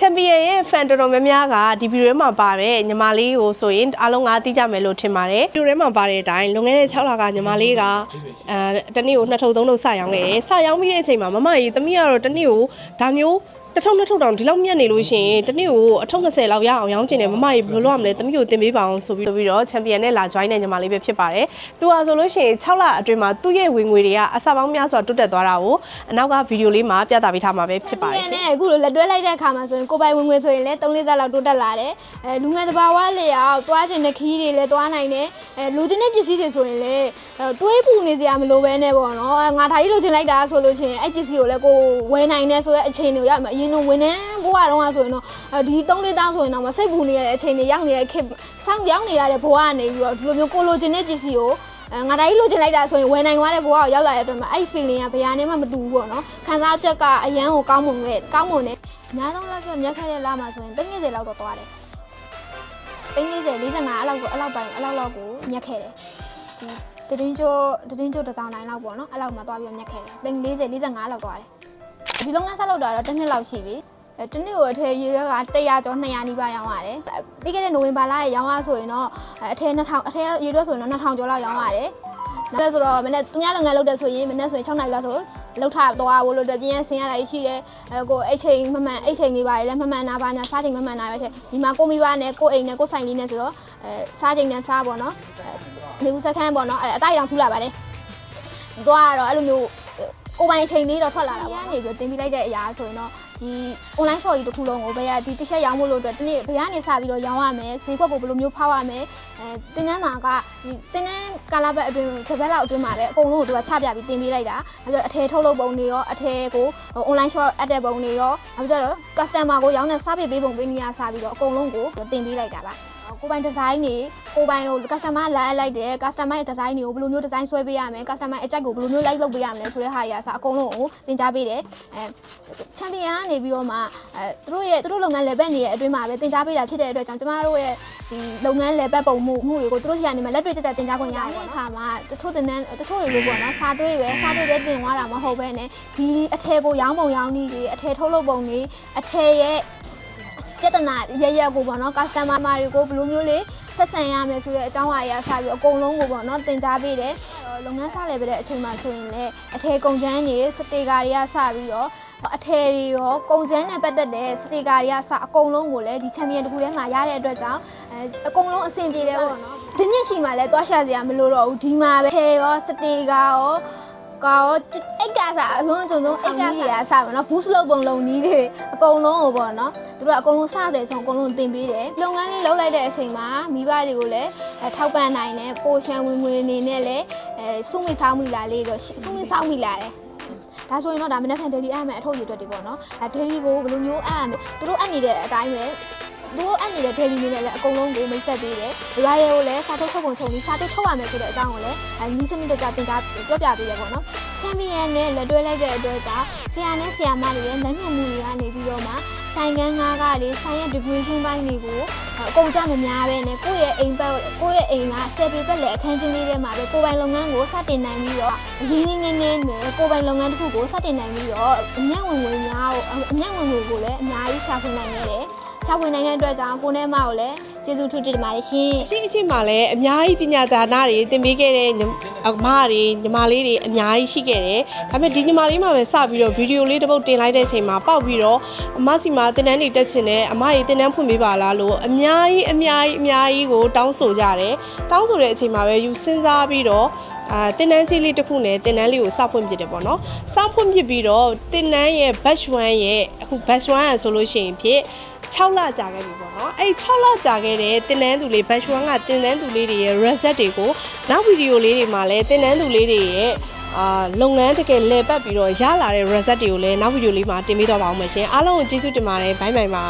Champion ရဲ့ fan တော်တော်များများကဒီဗီဒီယိုထဲမှာပါတဲ့ညီမလေးကိုဆိုရင်အားလုံးကသိကြမယ်လို့ထင်ပါတယ်ဗီဒီယိုထဲမှာပါတဲ့အတိုင်းလွန်ခဲ့တဲ့6လကညီမလေးကတနေ့ကို2ထုပ်3ထုပ်စရောင်းခဲ့တယ်စရောင်းပြီးတဲ့အချိန်မှာမမကြီးသမီးကတော့တနေ့ကိုဒါမျိုးတစ်ထုပ်နှစ်ထုပ်တောင်ဒီလောက်မြတ်နေလို့ရှိရင်တနေ့ကိုအထုပ်20လောက်ရအောင်ရောင်းချင်တယ်မမကြီးဘယ်လိုလုပ်ရမလဲသမီးကိုတင်ပေးပါအောင်ဆိုပြီးတော့ Champion နဲ့လာ join တဲ့ညီမလေးပဲဖြစ်ပါတယ်သူကဆိုလို့ရှိရင်6လအတွင်းမှာသူ့ရဲ့ဝင်ငွေတွေကအစပေါင်းများစွာတိုးတက်သွားတာကိုအနောက်ကဗီဒီယိုလေးမှာပြသပေးထားမှာပဲဖြစ်ပါတယ် Champion နဲ့အခုလိုလက်တွဲလိုက်တဲ့အခါမှာဆိုရင်ကိုပိုင်ဝင်ငွေဆိုရင်လည်း3-4သက်လောက်တိုးတက်လာတယ်လူငယ်တဘာဝလေအောင်သွားခြင်းတဲ့ခီးတွေလည်းသွားနိုင်တယ်လူချင်းတဲ့ပစ္စည်းတွေဆိုရင်လည်းတွေးပူနေစရာမလိုပဲနဲ့ပေါ့နော်ငါဒါကြီးလိုချင်လိုက်တာဆိုလို့ရှိရင်အဲ့ပစ္စည်းကိုလည်းကိုဝယ်နိုင်တယ်ဆိုတဲ့အချိန်တွေရောက်မှာအရင်ကဝင်နေဘဝတုန်းကဆိုရင်တော့ဒီ3-4တောင်းဆိုရင်တော့မစိတ်ပူနေရတဲ့အချိန်တွေရောက်နေတဲ့ခေတ်စောင့်ရောက်နေရတဲ့ဘဝကနေပြီးတော့ဒီလိုမျိုးကိုလိုချင်တဲ့ပစ္စည်းကိုငါတိုင်းလိုချင်လိုက်တာဆိုရင်ဝယ်နိုင်သွားတဲ့ဘဝကိုရောက်လာတဲ့အတွက်မှာအဲ့ feeling ကဘယ်ဟာနဲ့မှမတူဘူးပေါ့နော်ခံစားချက်ကအရန်ကိုကောင်းမွန်နေအများဆုံးလောက်ဆိုမြက်ခဲ့တဲ့လမှာဆိုရင်30လောက်တော့သွားတယ်30 45အဲ့လောက်ကိုမြက်ခဲ့တယ်ဒီတည်င်းကျိုးတစ်စောင်းတိုင်းလောက်ပေါ့နော်အဲ့လောက်မှသွားပြီးမြက်ခဲ့တယ်40 45လောက်သွားတယ်ဒီလုပ်ငန်းဆက်လုပ်တာတော့တစ်နှစ်လောက်ရှိပြီတနေ့ကိုအထည်ရေက100ကျော်200နီးပါးရောင်းရတယ်ပြီးခဲ့တဲ့နိုဝင်ဘာလရဲ့ရောင်းရဆိုရင်တော့အထည်2000အထည်ရေတွက်ဆိုရင်တော့2000ကျော်လောက်ရောင်းရတယ်နောက်ဆိုတော့မနေ့သူများလုပ်ငန်းလုပ်တဲ့ဆိုရင်မနေ့ဆိုရင်6နိုင်လောက်ဆိုလောက်ထားသွားဖို့လို့ပြင်းရဆင်းရတာရှိတယ်ကိုအိတ်ချိန်မမှန်အိတ်ချိန်လေးပါလေလည်းမမှန်တာပါညာစားချိန်မမှန်တာပဲချက်ဒီမှာကိုမိဘနဲ့ကိုအိမ်နဲ့ကိုဆိုင်လေးနဲ့ဆိုတော့စားချိန်နဲ့စားပေါ့နော်နေဦးစခန်းပေါ့နော်အတိုက်တောင်ထူလာပါလေသွားတော့အဲ့လိုမျိုးကိုပိုင်ချိန်လေးတော့ထွက်လာတာပေါ့နေပြီးတင်ပြလိုက်တဲ့အရာဆိုရင်တော့ဒီ online shop ကြီးတစ်ခုလုံးကိုဘယ်ကဒီတစ်ချက်ရောင်းဖို့လို့အတွက်ဒီနေ့ဘယ်ကနေစပြီးတော့ရောင်းရမယ်ဈေးကွက်ကိုဘယ်လိုမျိုးဖောက်ရမယ်တင်းနှန်းမှာကဒီတင်းနှန်းကာလာဘက်အတွင်းတစ်ပတ်လောက်အတွင်းမှာပဲအကုန်လုံးကိုသူကချပြပြီးတင်ပေးလိုက်တာအဲဒါအထည်ထုတ်လုပ်ပုံတွေရောအထည်ကို online shop အပ်တဲ့ပုံတွေရောနောက်ပြီးတော့ customer ကိုရောင်းတဲ့ service ပေးပုံပေးနေရစပြီးတော့အကုန်လုံးကိုတင်ပေးလိုက်တာပါကိုပိုင်ဒီဇိုင်းတွေကိုပိုင်ကို customer လာအပ်လိုက်တယ် customer ရဲ့ဒီဇိုင်းတွေကိုဘယ်လိုမျိုးဒီဇိုင်းဆွဲပေးရမယ် customer အကြိုက်ကိုဘယ်လိုမျိုး like လုပ်ပေးရမလဲဆိုတဲ့ဟာတွေအစအကုန်လုံးကိုသင်ကြားပေးတယ်Champion ကနေပြီးတော့မှသူတို့လုပ်ငန်း level နေရဲ့အတွင်းမှာပဲသင်ကြားပေးတာဖြစ်တဲ့အတွက်ကြောင့်ကျမတို့ရဲ့ဒီလုပ်ငန်း level ပုံမှုတွေကိုသူတို့စီကနေမှလက်တွေ့ကျကျသင်ကြားခွင့်ရတယ်အခါမှာတချို့တွေလို့ပေါ့နော်စာတွေးပဲသင်သွားတာမဟုတ်ဘဲနဲ့ဒီအထည်ကိုရောင်းပုံရောင်းနည်းတွေအထည်ထုတ်လုပ်ပုံတွေအထည်ရဲ့ပြဿနာရကိုပေါ့နော် customer တွေကိုဘယ်လိုမျိုးလေးဆက်ဆံရမယ်ဆိုတဲ့အကြောင်းအရာစပြီးအကုန်လုံးကိုပေါ့နော်တင် जा ပေးတယ်လုပ်ငန်းစလဲပေးတဲ့အချိန်မှာဆိုရင်လည်းအထည်ကုန်ချမ်းတွေစတေကာတွေကစပြီးတော့အထည်တွေရောကုန်ချမ်းနဲ့ပတ်သက်တဲ့စတေကာတွေကစအကုန်လုံးကိုလည်းဒီ Champion တစ်ခုထဲမှာရတဲ့အတွက်ကြောင့်အကုန်လုံးအဆင်ပြေတယ်ပေါ့နော်ဒီမြင့်ရှိမှလည်းသွားရှာစရာမလိုတော့ဘူးဒီမှာပဲထည်ရောစတေကာရောအိတ်ကစားအလုံးစုံအိတ်ကစားရစပါတော့ boost လုပ်ပုံလုံးကြီးတွေအကုန်လုံးကိုပေါ့နော်သူတို့ကအကုန်လုံးစတယ်ဆိုအကုန်လုံးတင်ပေးတယ်လုပ်ငန်းလေးလုပ်လိုက်တဲ့အချိန်မှာမိဘတွေကိုလည်းထောက်ပံ့နိုင်တယ်ပိုရှန်ဝင်ငွေအနေနဲ့လည်းစုမိဆောင်မိလာလေးတော့စုမိဆောင်မိလာတယ်ဒါဆိုရင်တော့ဒါမနေ့က daily အမှန်အထုတ်ရည်အတွက်တွေပေါ့နော်daily ကိုဘယ်လိုမျိုးအပ်ရမလဲသူတို့အပ်နေတဲ့အတိုင်းပဲသူတို့အပ်နေတဲ့ daily နဲ့လည်းအကုန်လုံးကိုမိတ်ဆက်ပေးတယ်။ Royal ကိုလည်းစာထုတ်ပုံချုပ်ပြီးစာထုတ်ရမယ်ဆိုတဲ့အကြောင်းကိုလည်းနီးစနစ်တကျသင်ကြားပြောပြပေးတယ်ပေါ့နော်။ Champion နဲ့လက်တွဲလိုက်တဲ့အတွက်ကြောင့်ဆရာနဲ့ဆရာမတွေရဲ့လက်ညှိုးမှုတွေကနေပြီးတော့မှဆိုင်ကန်းငါးကလေဆိုင်ရဲ့ decoration ပိုင်းတွေကိုအကုန်ကြမများပဲနဲ့ကိုယ့်ရဲ့အိမ်က10ပေပတ်လည်အခန်းချင်းလေးထဲမှာပဲကိုယ်ပိုင်လုပ်ငန်းကိုစတင်နိုင်ပြီးတော့အရင်းနှီးနဲ့ကိုယ်ပိုင်လုပ်ငန်းတစ်ခုကိုစတင်နိုင်ပြီးတော့အမြတ်ဝင်ငွေကိုလည်းအများကြီးချဖွင့်နိုင်ရတယ်ချဝင်နိုင်တဲ့အတွက်ကြောင့်ကိုနဲ့မကိုလည်းကျေးဇူးထူးတင်ပါတယ်ရှင်အရှိမှလည်းအများကြီးပညာဒါနတွေသင်ပေးခဲ့တဲ့အမတွေညီမလေးတွေအများကြီးရှိခဲ့တယ်ဒါပေမဲ့ဒီညီမလေးမှပဲစပြီးတော့ဗီဒီယိုလေးတစ်ပုတ်တင်လိုက်တဲ့အချိန်မှာပေါက်ပြီးတော့အမစီမှာသင်တန်းတွေတက်ချင်တယ်အမကြီးသင်တန်းဖွင့်ပေးပါလားလို့အများကြီးကိုတောင်းဆိုကြတယ်တောင်းဆိုတဲ့အချိန်မှာပဲယူစဉ်းစားပြီးတော့တင်တန်းကြီးလေးတစ်ခုနဲ့တင်တန်းလေးကိုစဖွင့်ပြတယ်ပေါ့နော်စဖွင့်ပြပြီးတော့တင်တန်းရဲ့ batch 1ရဲ့အခု batch 1ရဆိုလို့ရှိရင်ဖြစ်6လကြာခဲ့ပြီပေါ့နော်အဲ့6လကြာခဲ့တဲ့တင်တန်းသူလေး batch 1ကတင်တန်းသူလေးတွေရဲ့ result တွေကိုနောက်ဗီဒီယိုလေးတွေမှာလည်းတင်တန်းသူလေးတွေရဲ့လုပ်ငန်းတကယ်လည်ပတ်ပြီးတော့ရလာတဲ့ result တွေကိုလည်းနောက်ဗီဒီယိုလေးမှာတင်ပေးတော့ပါအောင်မရှင်အားလုံးကိုကျေးဇူးတင်ပါတယ်ဘိုင်ဘိုင်ပါ